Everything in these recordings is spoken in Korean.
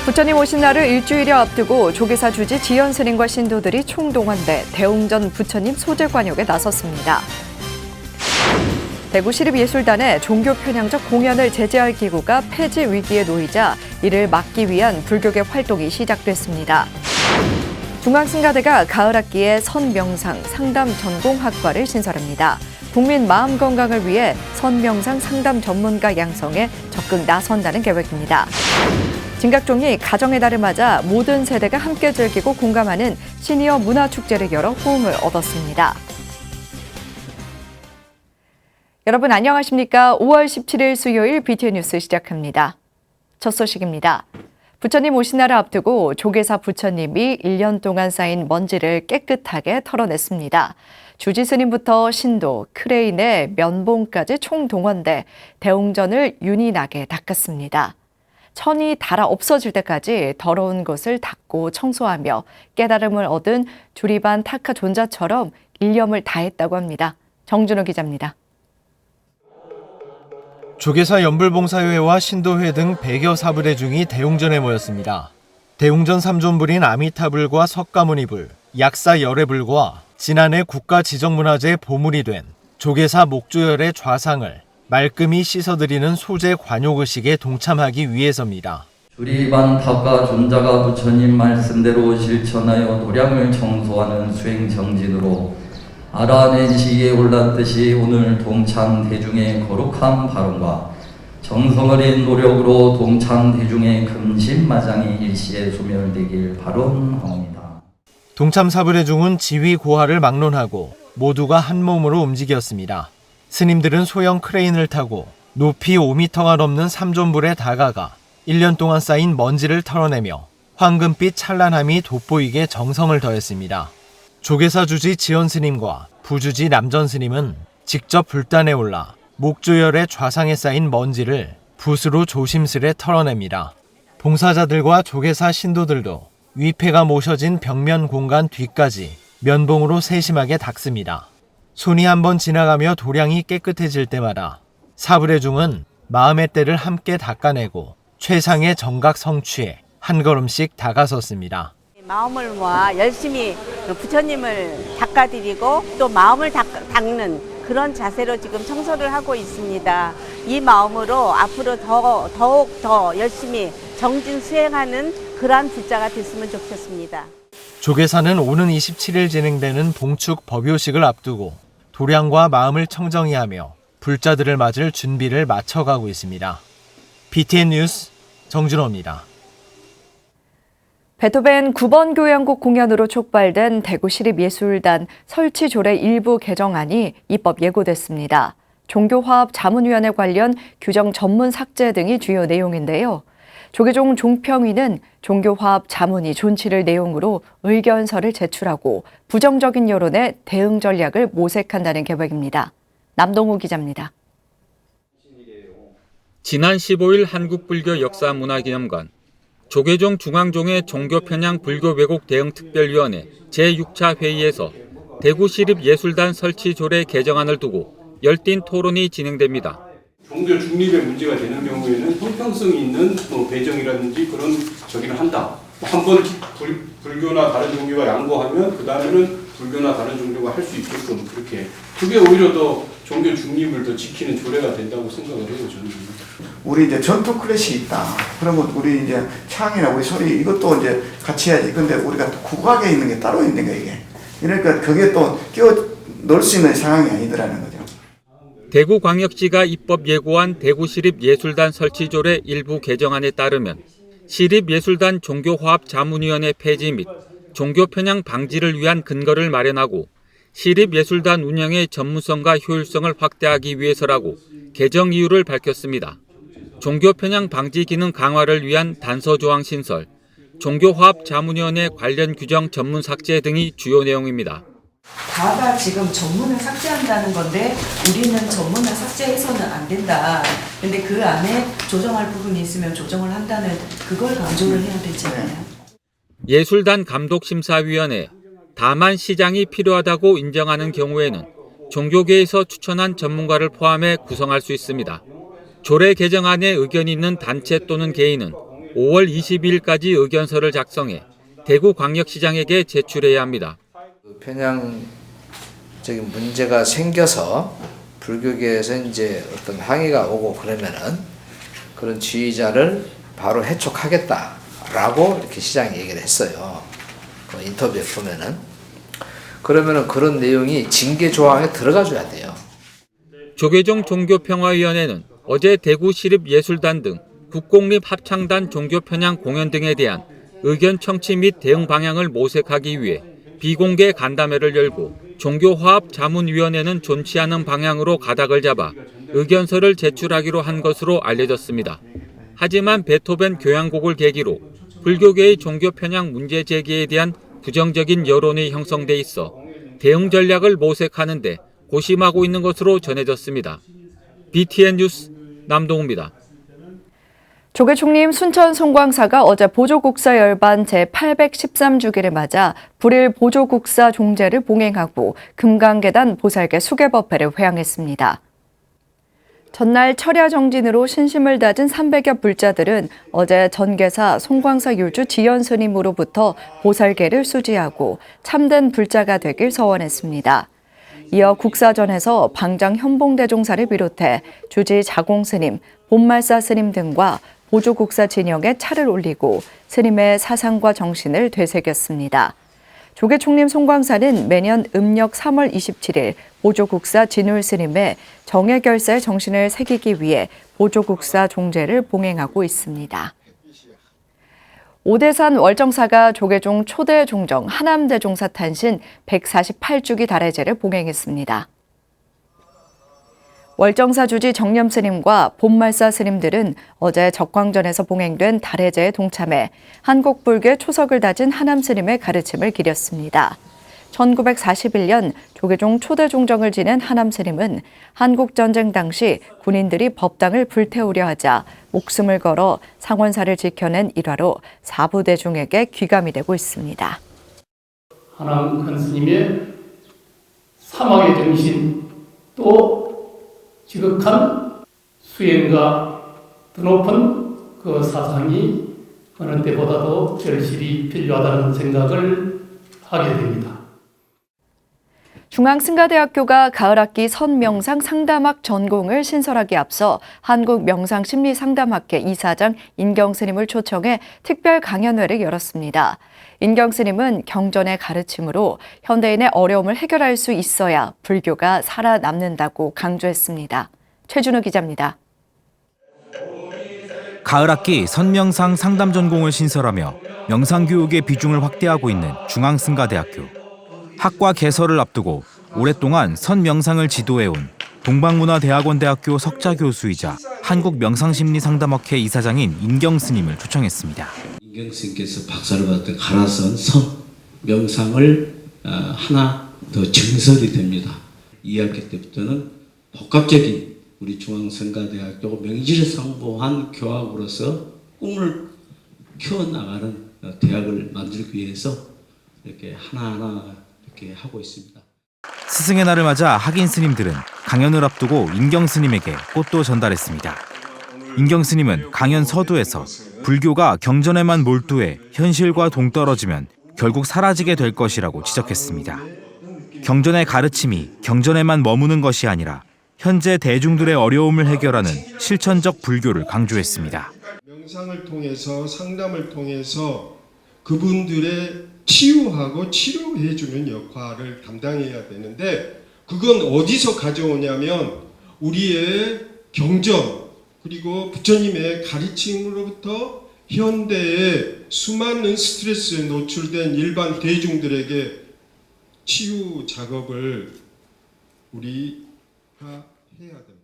부처님 오신 날을 일주일여 앞두고 조계사 주지 지연 스님과 신도들이 총동원돼 대웅전 부처님 소재 관역에 나섰습니다. 대구 시립예술단의 종교 편향적 공연을 제재할 기구가 폐지 위기에 놓이자 이를 막기 위한 불교계 활동이 시작됐습니다. 중앙승가대가 가을 학기에 선명상 상담 전공학과를 신설합니다. 국민 마음 건강을 위해 선명상 상담 전문가 양성에 적극 나선다는 계획입니다. 진각종이 가정의 달을 맞아 모든 세대가 함께 즐기고 공감하는 시니어 문화축제를 열어 호응을 얻었습니다. 여러분 안녕하십니까? 5월 17일 수요일 BTN 뉴스 시작합니다. 첫 소식입니다. 부처님 오신 날을 앞두고 조계사 부처님이 1년 동안 쌓인 먼지를 깨끗하게 털어냈습니다. 주지 스님부터 신도, 크레인의 면봉까지 총동원돼 대웅전을 윤이 나게 닦았습니다. 천이 닳아 없어질 때까지 더러운 곳을 닦고 청소하며 깨달음을 얻은 주리반 타카 존자처럼 일념을 다했다고 합니다. 정준호 기자입니다. 조계사 연불봉사회와 신도회 등 100여 사부대중이 대웅전에 모였습니다. 대웅전 3존불인 아미타불과 석가모니불, 약사 열애불과 지난해 국가지정문화재 보물이 된 조계사 목조열의 좌상을 말끔히 씻어드리는 소재 관욕의식에 동참하기 위해서입니다. 주리반 타카 존자가 부처님 말씀대로 실천하여 도량을 청소하는 수행정진으로 알아낸 시기에 올랐듯이 오늘 동참 대중의 거룩한 발언과 정성어린 노력으로 동참 대중의 금신마장이 일시에 소멸되길 바람하옵니다. 동참 사부대중은 지위 고하를 막론하고 모두가 한 몸으로 움직였습니다. 스님들은 소형 크레인을 타고 높이 5m가 넘는 3존불에 다가가 1년 동안 쌓인 먼지를 털어내며 황금빛 찬란함이 돋보이게 정성을 더했습니다. 조계사 주지 지연 스님과 부주지 남전 스님은 직접 불단에 올라 목조열의 좌상에 쌓인 먼지를 붓으로 조심스레 털어냅니다. 봉사자들과 조계사 신도들도 위패가 모셔진 벽면 공간 뒤까지 면봉으로 세심하게 닦습니다. 손이 한번 지나가며 도량이 깨끗해질 때마다 사부대중은 마음의 때를 함께 닦아내고 최상의 정각 성취에 한 걸음씩 다가섰습니다. 마음을 모아 열심히 부처님을 닦아드리고 또 마음을 닦는 그런 자세로 지금 청소를 하고 있습니다. 이 마음으로 앞으로 더욱 더 열심히 정진 수행하는 그러한 불자가 됐으면 좋겠습니다. 조계사는 오는 27일 진행되는 봉축 법요식을 앞두고 도량과 마음을 청정히 하며 불자들을 맞을 준비를 마쳐가고 있습니다. BTN 뉴스 정준호입니다. 베토벤 9번 교향곡 공연으로 촉발된 대구 시립예술단 설치조례 일부 개정안이 입법 예고됐습니다. 종교화합 자문위원회 관련 규정 전문 삭제 등이 주요 내용인데요. 조계종 종평위는 종교화합 자문위 존치를 내용으로 의견서를 제출하고 부정적인 여론에 대응 전략을 모색한다는 계획입니다. 남동우 기자입니다. 지난 15일 한국불교 역사문화기념관 조계종 중앙종회 종교편향 불교 왜곡 대응 특별위원회 제6차 회의에서 대구시립예술단 설치조례 개정안을 두고 열띤 토론이 진행됩니다. 종교 중립의 문제가 되는 경우에는 형평성이 있는 배정이라든지 그런 저기를 한다. 한번 불교나 다른 종교가 양보하면 그 다음에는 불교나 다른 종교가 할 수 있게끔 그렇게 그게 오히려 더 종교 중립을 더 지키는 조례가 된다고 생각을 해요 저는. 우리 이제 전통 클래식이 있다. 그러면 우리 이제 창이나 우리 소리 이것도 이제 같이 해야지. 근데 우리가 또 국악에 있는 게 따로 있는 거야 이게. 그러니까 그게 또 끼워 넣을 수 있는 상황이 아니더라는 거죠. 대구광역시가 입법 예고한 대구시립예술단 설치조례 일부 개정안에 따르면 시립예술단 종교화합 자문위원회 폐지 및 종교편향 방지를 위한 근거를 마련하고 시립예술단 운영의 전문성과 효율성을 확대하기 위해서라고 개정 이유를 밝혔습니다. 종교편향 방지 기능 강화를 위한 단서조항 신설, 종교화합 자문위원회 관련 규정 전문 삭제 등이 주요 내용입니다. 다가 지금 전문을 삭제한다는 건데 우리는 전문을 삭제해서는 안 된다. 근데 그 안에 조정할 부분이 있으면 조정을 한다는 그걸 강조를 해야 되지 않나요? 예술단 감독심사위원회, 다만 시장이 필요하다고 인정하는 경우에는 종교계에서 추천한 전문가를 포함해 구성할 수 있습니다. 조례 개정안에 의견이 있는 단체 또는 개인은 5월 22일까지 의견서를 작성해 대구광역시장에게 제출해야 합니다. 편향적인 문제가 생겨서 불교계에서 이제 어떤 항의가 오고 그러면은 그런 지휘자를 바로 해촉하겠다라고 이렇게 시장이 얘기를 했어요. 그 인터뷰에 보면은. 그러면은 그런 내용이 징계 조항에 들어가줘야 돼요. 조계종 종교평화위원회는 어제 대구시립예술단 등 국공립합창단 종교편향 공연 등에 대한 의견 청취 및 대응 방향을 모색하기 위해 비공개 간담회를 열고 종교화합자문위원회는 존치 않은 방향으로 가닥을 잡아 의견서를 제출하기로 한 것으로 알려졌습니다. 하지만 베토벤 교향곡을 계기로 불교계의 종교편향 문제 제기에 대한 부정적인 여론이 형성돼 있어 대응 전략을 모색하는 데 고심하고 있는 것으로 전해졌습니다. BTN 뉴스 남동우입니다. 조계 총림 순천 송광사가 어제 보조국사 열반 제813주기를 맞아 불일 보조국사 종제를 봉행하고 금강계단 보살계 수계법회를 회항했습니다. 전날 철야 정진으로 신심을 다진 300여 불자들은 어제 전계사 송광사 율주 지연 스님으로부터 보살계를 수지하고 참된 불자가 되길 서원했습니다. 이어 국사전에서 방장 현봉대종사를 비롯해 주지 자공스님, 본말사 스님 등과 보조국사 진영에 차를 올리고 스님의 사상과 정신을 되새겼습니다. 조계 총림 송광사는 매년 음력 3월 27일 보조국사 진울 스님의 정예결사의 정신을 새기기 위해 보조국사 종제를 봉행하고 있습니다. 오대산 월정사가 조계종 초대 종정 하남대종사 탄신 148주기 달해제를 봉행했습니다. 월정사 주지 정념 스님과 본말사 스님들은 어제 적광전에서 봉행된 달해제에 동참해 한국불교의 초석을 다진 하남 스님의 가르침을 기렸습니다. 1941년 조계종 초대 종정을 지낸 하남 스님은 한국전쟁 당시 군인들이 법당을 불태우려 하자 목숨을 걸어 상원사를 지켜낸 일화로 사부대중에게 귀감이 되고 있습니다. 하남 큰 스님의 사막의 정신 또 지극한 수행과 드높은 그 사상이 어느 때보다도 절실히 필요하다는 생각을 하게 됩니다. 중앙승가대학교가 가을학기 선명상 상담학 전공을 신설하기 앞서 한국명상심리상담학회 이사장 인경스님을 초청해 특별 강연회를 열었습니다. 인경스님은 경전의 가르침으로 현대인의 어려움을 해결할 수 있어야 불교가 살아남는다고 강조했습니다. 최준우 기자입니다. 가을학기 선명상 상담 전공을 신설하며 명상교육의 비중을 확대하고 있는 중앙승가대학교. 학과 개설을 앞두고 오랫동안 선명상을 지도해온 동방문화대학원대학교 석좌 교수이자 한국명상심리상담학회 이사장인 인경 스님을 초청했습니다. 인경 스님께서 박사를 받을 가라선 선명상을 하나 더 증설이 됩니다. 2학기 때부터는 복합적인 우리 중앙성가대학교 명지를 상고한 교학으로서 꿈을 키워나가는 대학을 만들기 위해서 이렇게 하나하나 이렇게 하고 있습니다. 스승의 날을 맞아 학인 스님들은 강연을 앞두고 인경 스님에게 꽃도 전달했습니다. 인경 스님은 강연 서두에서 불교가 경전에만 몰두해 현실과 동떨어지면 결국 사라지게 될 것이라고 지적했습니다. 경전의 가르침이 경전에만 머무는 것이 아니라 현재 대중들의 어려움을 해결하는 실천적 불교를 강조했습니다. 명상을 통해서 상담을 통해서 그분들의 치유하고 치료해주는 역할을 담당해야 되는데 그건 어디서 가져오냐면 우리의 경전 그리고 부처님의 가르침으로부터 현대의 수많은 스트레스에 노출된 일반 대중들에게 치유 작업을 우리가 해야 됩니다.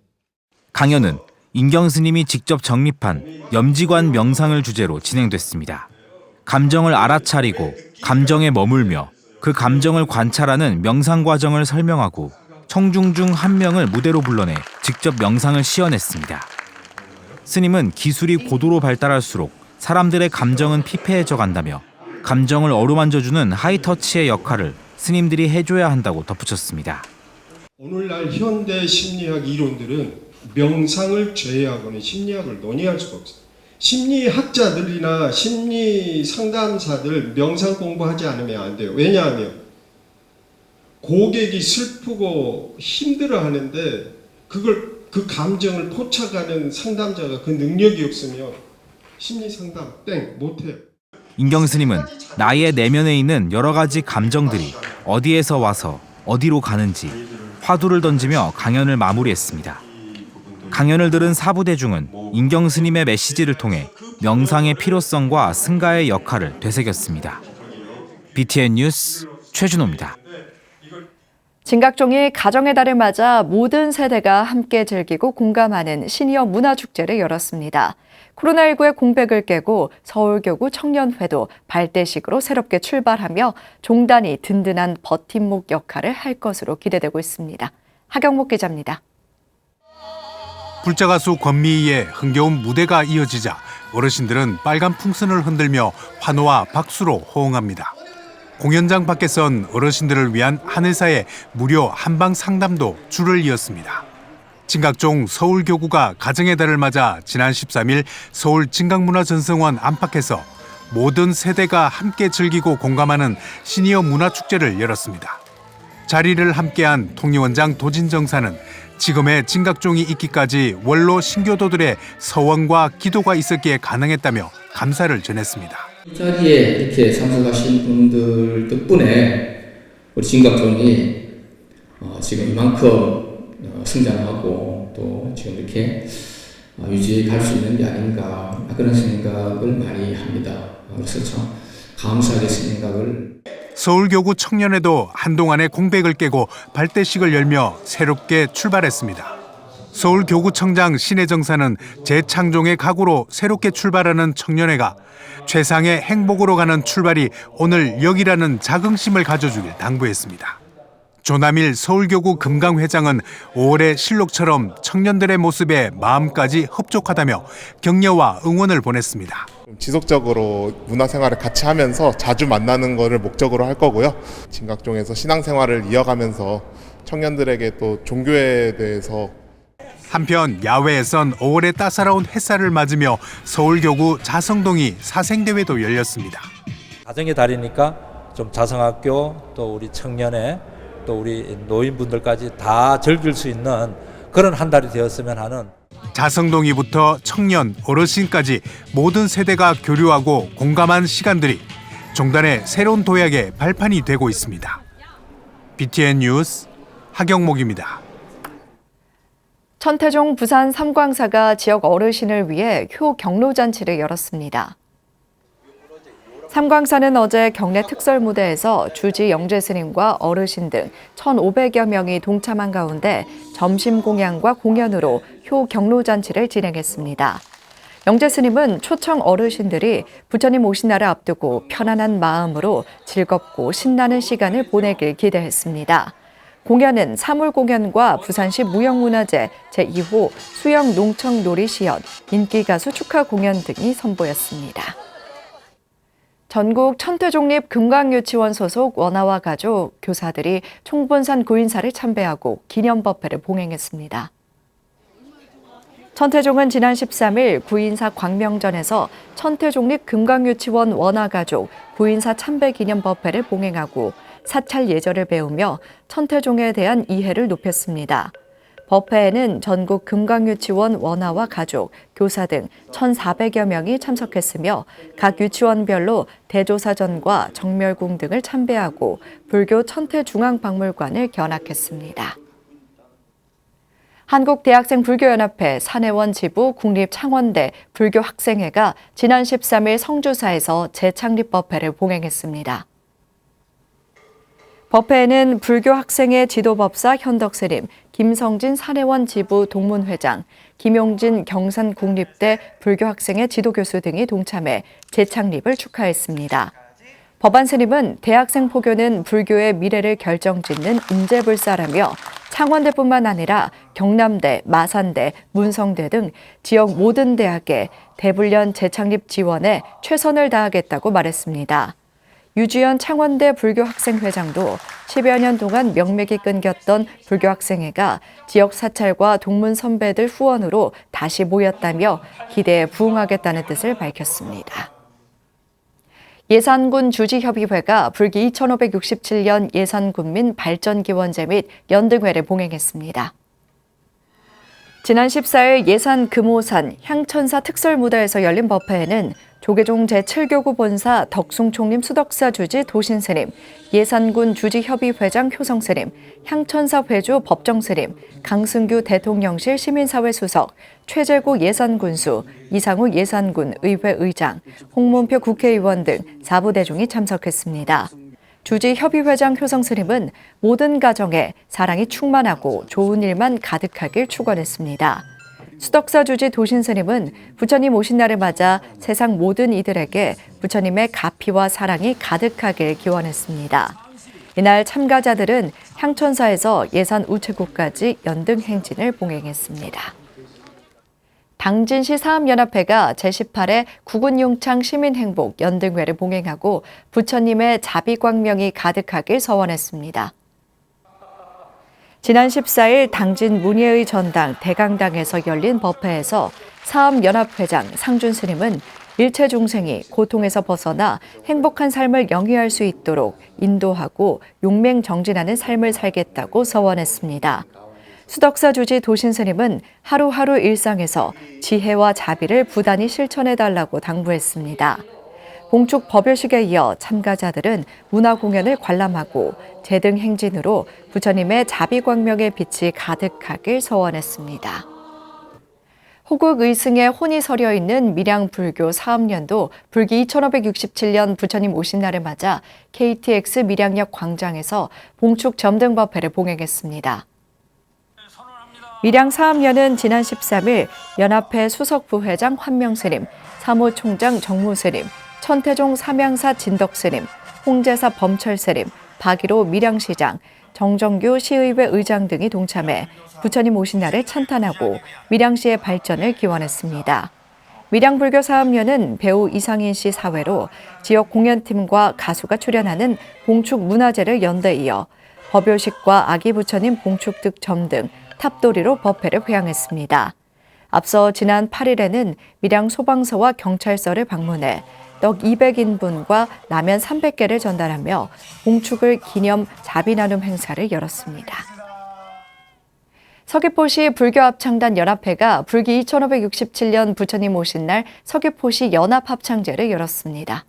강연은 인경 스님이 직접 정립한 염지관 명상을 주제로 진행됐습니다. 감정을 알아차리고 감정에 머물며 그 감정을 관찰하는 명상 과정을 설명하고 청중 중 한 명을 무대로 불러내 직접 명상을 시연했습니다. 스님은 기술이 고도로 발달할수록 사람들의 감정은 피폐해져 간다며 감정을 어루만져주는 하이터치의 역할을 스님들이 해줘야 한다고 덧붙였습니다. 오늘날 현대 심리학 이론들은 명상을 제외하고는 심리학을 논의할 수가 없어요. 심리학자들이나 심리 상담사들 명상 공부하지 않으면 안 돼요. 왜냐하면 고객이 슬프고 힘들어 하는데 그 감정을 포착하는 상담자가 그 능력이 없으면 심리 상담 못해요. 인경 스님은 나의 내면에 있는 여러 가지 감정들이 어디에서 와서 어디로 가는지 화두를 던지며 강연을 마무리했습니다. 강연을 들은 사부대중은 인경 스님의 메시지를 통해 명상의 필요성과 승가의 역할을 되새겼습니다. BTN 뉴스 최준호입니다. 진각종이 가정의 달을 맞아 모든 세대가 함께 즐기고 공감하는 시니어 문화축제를 열었습니다. 코로나19의 공백을 깨고 서울교구 청년회도 발대식으로 새롭게 출발하며 종단이 든든한 버팀목 역할을 할 것으로 기대되고 있습니다. 하경목 기자입니다. 불자 가수 권미희의 흥겨운 무대가 이어지자 어르신들은 빨간 풍선을 흔들며 환호와 박수로 호응합니다. 공연장 밖에선 어르신들을 위한 한의사의 무료 한방 상담도 줄을 이었습니다. 진각종 서울교구가 가정의 달을 맞아 지난 13일 서울 진각문화전승원 안팎에서 모든 세대가 함께 즐기고 공감하는 시니어 문화축제를 열었습니다. 자리를 함께한 통리원장 도진정사는 지금의 진각종이 있기까지 원로 신교도들의 서원과 기도가 있었기에 가능했다며 감사를 전했습니다. 이 자리에 이렇게 참석하신 분들 덕분에 우리 진각종이 지금 이만큼 성장하고 또 지금 이렇게 유지할 수 있는 게 아닌가 그런 생각을 많이 합니다. 그래서 참 감사하게 생각을. 서울교구 청년회도 한동안의 공백을 깨고 발대식을 열며 새롭게 출발했습니다. 서울교구청장 신혜정사는 재창종의 각오로 새롭게 출발하는 청년회가 최상의 행복으로 가는 출발이 오늘 여기라는 자긍심을 가져주길 당부했습니다. 조남일 서울교구 금강회장은 5월의 실록처럼 청년들의 모습에 마음까지 흡족하다며 격려와 응원을 보냈습니다. 지속적으로 문화생활을 같이 하면서 자주 만나는 것을 목적으로 할 거고요. 진각종에서 신앙생활을 이어가면서 청년들에게 또 종교에 대해서. 한편 야외에선 5월의 따사로운 햇살을 맞으며 서울교구 자성동이 사생대회도 열렸습니다. 가정의 달이니까 좀 자성학교 또 우리 청년회 또 우리 노인분들까지 다 즐길 수 있는 그런 한 달이 되었으면 하는. 자성동이부터 청년, 어르신까지 모든 세대가 교류하고 공감한 시간들이 종단의 새로운 도약의 발판이 되고 있습니다. BTN 뉴스 하경목입니다. 천태종 부산 삼광사가 지역 어르신을 위해 효 경로잔치를 열었습니다. 삼광사는 어제 경례 특설 무대에서 주지 영재 스님과 어르신 등 1,500여 명이 동참한 가운데 점심 공양과 공연으로 효 경로잔치를 진행했습니다. 영재 스님은 초청 어르신들이 부처님 오신 날을 앞두고 편안한 마음으로 즐겁고 신나는 시간을 보내길 기대했습니다. 공연은 사물 공연과 부산시 무형문화재 제2호 수영 농청 놀이시연, 인기가수 축하 공연 등이 선보였습니다. 전국 천태종립 금강유치원 소속 원아와 가족, 교사들이 총본산 구인사를 참배하고 기념법회를 봉행했습니다. 천태종은 지난 13일 구인사 광명전에서 천태종립 금강유치원 원아 가족 구인사 참배 기념법회를 봉행하고 사찰 예절을 배우며 천태종에 대한 이해를 높였습니다. 법회에는 전국 금강유치원 원아와 가족, 교사 등 1,400여 명이 참석했으며 각 유치원별로 대조사전과 정멸궁 등을 참배하고 불교 천태중앙박물관을 견학했습니다. 한국대학생불교연합회 산해원 지부 국립창원대 불교학생회가 지난 13일 성주사에서 재창립법회를 봉행했습니다. 법회에는 불교학생회 지도법사 현덕스님, 김성진 산해원 지부 동문회장, 김용진 경산국립대 불교학생회 지도교수 등이 동참해 재창립을 축하했습니다. 법안 스님은 대학생 포교는 불교의 미래를 결정짓는 인재불사라며 창원대뿐만 아니라 경남대, 마산대, 문성대 등 지역 모든 대학에 대불련 재창립 지원에 최선을 다하겠다고 말했습니다. 유주연 창원대 불교학생회장도 10여 년 동안 명맥이 끊겼던 불교학생회가 지역 사찰과 동문 선배들 후원으로 다시 모였다며 기대에 부응하겠다는 뜻을 밝혔습니다. 예산군 주지협의회가 불기 2567년 예산군민 발전기원제 및 연등회를 봉행했습니다. 지난 14일 예산 금오산 향천사 특설무대에서 열린 법회에는 조계종 제7교구 본사 덕숭총림 수덕사 주지 도신스님, 예산군 주지협의회장 효성스님, 향천사 회주 법정스님, 강승규 대통령실 시민사회 수석, 최재구 예산군수, 이상우 예산군 의회 의장, 홍문표 국회의원 등 4부 대중이 참석했습니다. 주지협의회장 효성스님은 모든 가정에 사랑이 충만하고 좋은 일만 가득하길 축원했습니다. 수덕사 주지 도신스님은 부처님 오신 날을 맞아 세상 모든 이들에게 부처님의 가피와 사랑이 가득하길 기원했습니다. 이날 참가자들은 향천사에서 예산 우체국까지 연등 행진을 봉행했습니다. 당진시 사암연합회가 제18회 국운용창 시민행복 연등회를 봉행하고 부처님의 자비광명이 가득하길 서원했습니다. 지난 14일 당진 문예의 전당 대강당에서 열린 법회에서 사암연합회장 상준 스님은 일체 중생이 고통에서 벗어나 행복한 삶을 영위할 수 있도록 인도하고 용맹정진하는 삶을 살겠다고 서원했습니다. 수덕사 주지 도신 스님은 하루하루 일상에서 지혜와 자비를 부단히 실천해달라고 당부했습니다. 봉축 법요식에 이어 참가자들은 문화 공연을 관람하고 제등 행진으로 부처님의 자비광명의 빛이 가득하길 서원했습니다. 호국 의승에 혼이 서려 있는 밀양불교 사암년도 불기 2567년 부처님 오신 날을 맞아 KTX 밀양역 광장에서 봉축 점등법회를 봉행했습니다. 밀양 사암년은 지난 13일 연합회 수석부회장 환명스님, 사무총장 정무스님, 천태종 삼양사 진덕스님, 홍제사 범철스님, 박일호 밀양시장, 정정규 시의회 의장 등이 동참해 부처님 오신 날을 찬탄하고 밀양시의 발전을 기원했습니다. 밀양불교 사암년은 배우 이상인 씨 사회로 지역 공연팀과 가수가 출연하는 봉축 문화제를 연대 이어 법요식과 아기 부처님 봉축 득점 등 탑도리로 법회를 회항했습니다. 앞서 지난 8일에는 밀양 소방서와 경찰서를 방문해 떡 200인분과 라면 300개를 전달하며 봉축을 기념 자비 나눔 행사를 열었습니다. 서귀포시 불교합창단 연합회가 불기 2567년 부처님 오신 날 서귀포시 연합합창제를 열었습니다.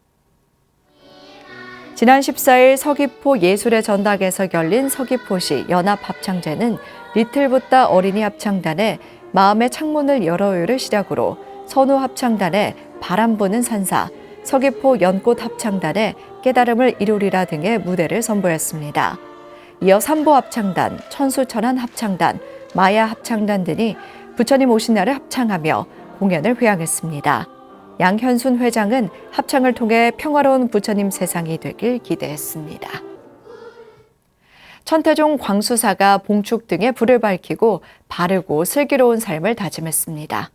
지난 14일 서귀포 예술의 전당에서 열린 서귀포시 연합합창제는 리틀붓다 어린이 합창단의 마음의 창문을 열어요를 시작으로 선우 합창단의 바람 부는 산사, 서귀포 연꽃 합창단의 깨달음을 이루리라 등의 무대를 선보였습니다. 이어 삼보 합창단, 천수천안 합창단, 마야 합창단 등이 부처님 오신 날을 합창하며 공연을 회항했습니다. 양현순 회장은 합창을 통해 평화로운 부처님 세상이 되길 기대했습니다. 천태종 광수사가 봉축 등에 불을 밝히고 바르고 슬기로운 삶을 다짐했습니다.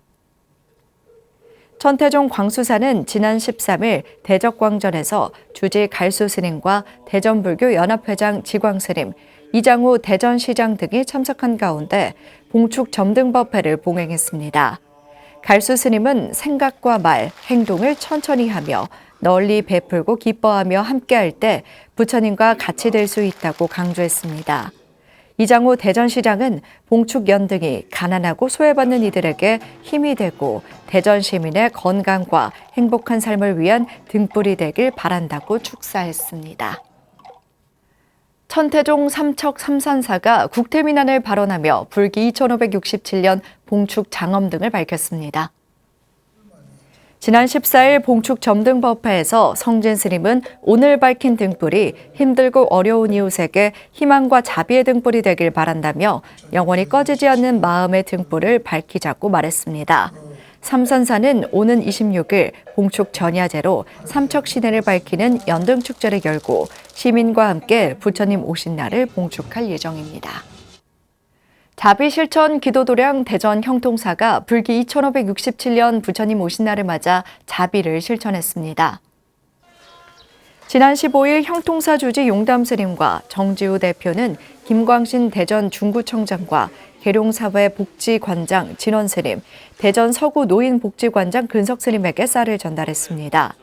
천태종 광수사는 지난 13일 대적광전에서 주지 갈수 스님과 대전불교 연합회장 지광스님, 이장우 대전시장 등이 참석한 가운데 봉축 점등법회를 봉행했습니다. 갈수 스님은 생각과 말, 행동을 천천히 하며 널리 베풀고 기뻐하며 함께할 때 부처님과 같이 될 수 있다고 강조했습니다. 이장우 대전시장은 봉축 연등이 가난하고 소외받는 이들에게 힘이 되고 대전 시민의 건강과 행복한 삶을 위한 등불이 되길 바란다고 축사했습니다. 천태종 삼척 삼산사가 국태민안을 발언하며 불기 2567년 봉축 장엄 등을 밝혔습니다. 지난 14일 봉축 점등법회에서 성진 스님은 오늘 밝힌 등불이 힘들고 어려운 이웃에게 희망과 자비의 등불이 되길 바란다며 영원히 꺼지지 않는 마음의 등불을 밝히자고 말했습니다. 삼산사는 오는 26일 봉축 전야제로 삼척 시내를 밝히는 연등축제를 열고 시민과 함께 부처님 오신 날을 봉축할 예정입니다. 자비실천 기도도량 대전 형통사가 불기 2567년 부처님 오신 날을 맞아 자비를 실천했습니다. 지난 15일 형통사 주지 용담스님과 정지우 대표는 김광신 대전 중구청장과 계룡사회복지관장 진원스님, 대전 서구 노인복지관장 근석스님에게 쌀을 전달했습니다.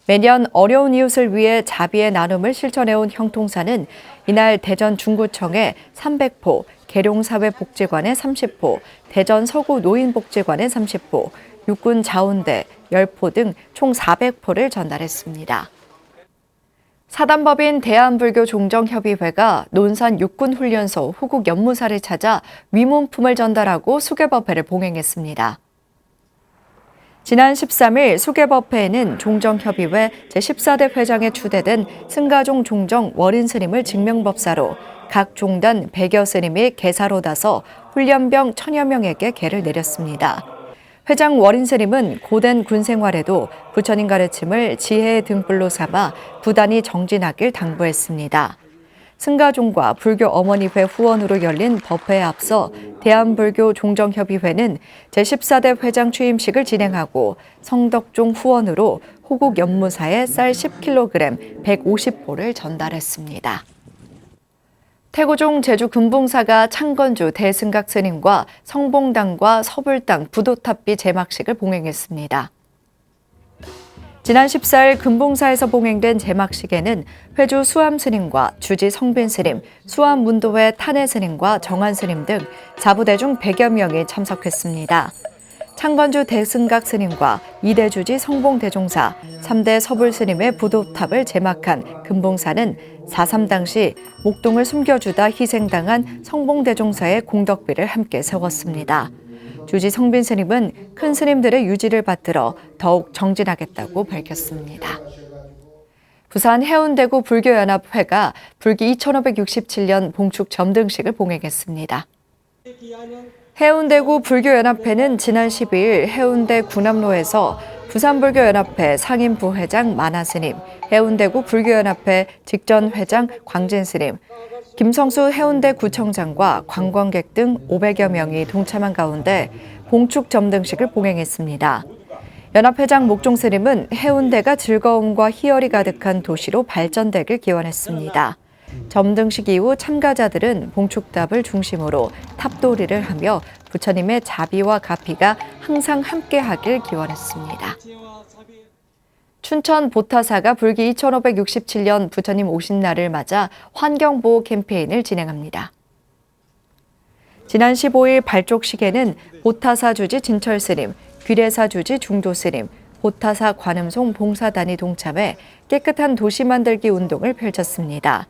매년 어려운 이웃을 위해 자비의 나눔을 실천해온 형통사는 이날 대전 중구청에 300포, 계룡사회복지관에 30포, 대전 서구 노인복지관에 30포, 육군 자운대 10포 등 총 400포를 전달했습니다. 사단법인 대한불교종정협의회가 논산 육군훈련소 호국 연무사를 찾아 위문품을 전달하고 수개법회를 봉행했습니다. 지난 13일 수개법회에는 종정협의회 제14대 회장에 추대된 승가종 종정 월인스님을 증명법사로 각 종단 100여 스님이 개사로 나서 훈련병 1000여 명에게 계를 내렸습니다. 회장 월인스님은 고된 군 생활에도 부처님 가르침을 지혜의 등불로 삼아 부단히 정진하길 당부했습니다. 승가종과 불교 어머니회 후원으로 열린 법회에 앞서 대한불교 종정협의회는 제14대 회장 취임식을 진행하고 성덕종 후원으로 호국 연무사에 쌀 10kg 150포를 전달했습니다. 태고종 제주 금봉사가 창건주 대승각 스님과 성봉당과 서불당 부도탑비 제막식을 봉행했습니다. 지난 14일 금봉사에서 봉행된 제막식에는 회주 수암 스님과 주지 성빈 스님, 수암 문도회 탄해 스님과 정한 스님 등 자부대중 100여 명이 참석했습니다. 창건주 대승각 스님과 2대 주지 성봉대종사, 3대 서불 스님의 부도탑을 제막한 금봉사는 4.3 당시 목동을 숨겨주다 희생당한 성봉대종사의 공덕비를 함께 세웠습니다. 주지 성빈 스님은 큰 스님들의 유지를 받들어 더욱 정진하겠다고 밝혔습니다. 부산 해운대구 불교연합회가 불기 2567년 봉축 점등식을 봉행했습니다. 해운대구 불교연합회는 지난 12일 해운대 구남로에서 부산불교연합회 상임부회장 만화스님, 해운대구 불교연합회 직전회장 광진스님, 김성수 해운대구청장과 관광객 등 500여 명이 동참한 가운데 봉축 점등식을 봉행했습니다. 연합회장 목종스님은 해운대가 즐거움과 희열이 가득한 도시로 발전되길 기원했습니다. 점등식 이후 참가자들은 봉축탑을 중심으로 탑도리를 하며 부처님의 자비와 가피가 항상 함께하길 기원했습니다. 춘천 보타사가 불기 2567년 부처님 오신 날을 맞아 환경보호 캠페인을 진행합니다. 지난 15일 발족식에는 보타사 주지 진철스님, 귀례사 주지 중도스님, 보타사 관음송 봉사단이 동참해 깨끗한 도시 만들기 운동을 펼쳤습니다.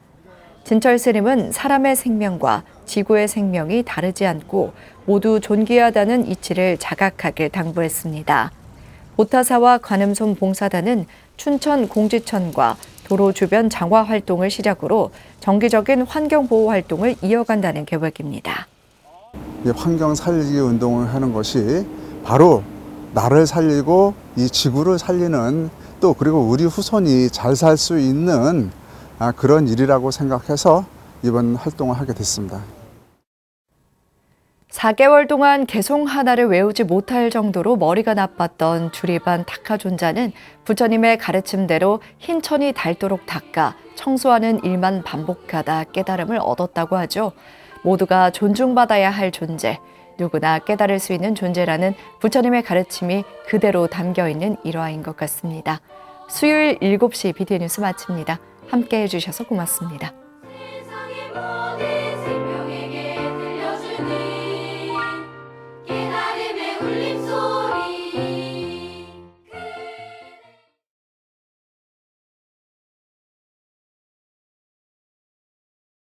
진철스님은 사람의 생명과 지구의 생명이 다르지 않고 모두 존귀하다는 이치를 자각하길 당부했습니다. 보타사와 관음손 봉사단은 춘천 공지천과 도로 주변 장화 활동을 시작으로 정기적인 환경보호 활동을 이어간다는 계획입니다. 환경 살리기 운동을 하는 것이 바로 나를 살리고 이 지구를 살리는 또 그리고 우리 후손이 잘 살 수 있는 그런 일이라고 생각해서 이번 활동을 하게 됐습니다. 4개월 동안 개송 하나를 외우지 못할 정도로 머리가 나빴던 주리반 타카존자는 부처님의 가르침대로 흰천이 닳도록 닦아 청소하는 일만 반복하다 깨달음을 얻었다고 하죠. 모두가 존중받아야 할 존재, 누구나 깨달을 수 있는 존재라는 부처님의 가르침이 그대로 담겨있는 일화인 것 같습니다. 수요일 7시 BTN 뉴스 마칩니다. 함께해 주셔서 고맙습니다. 세상의 모든 생명에게 들려주니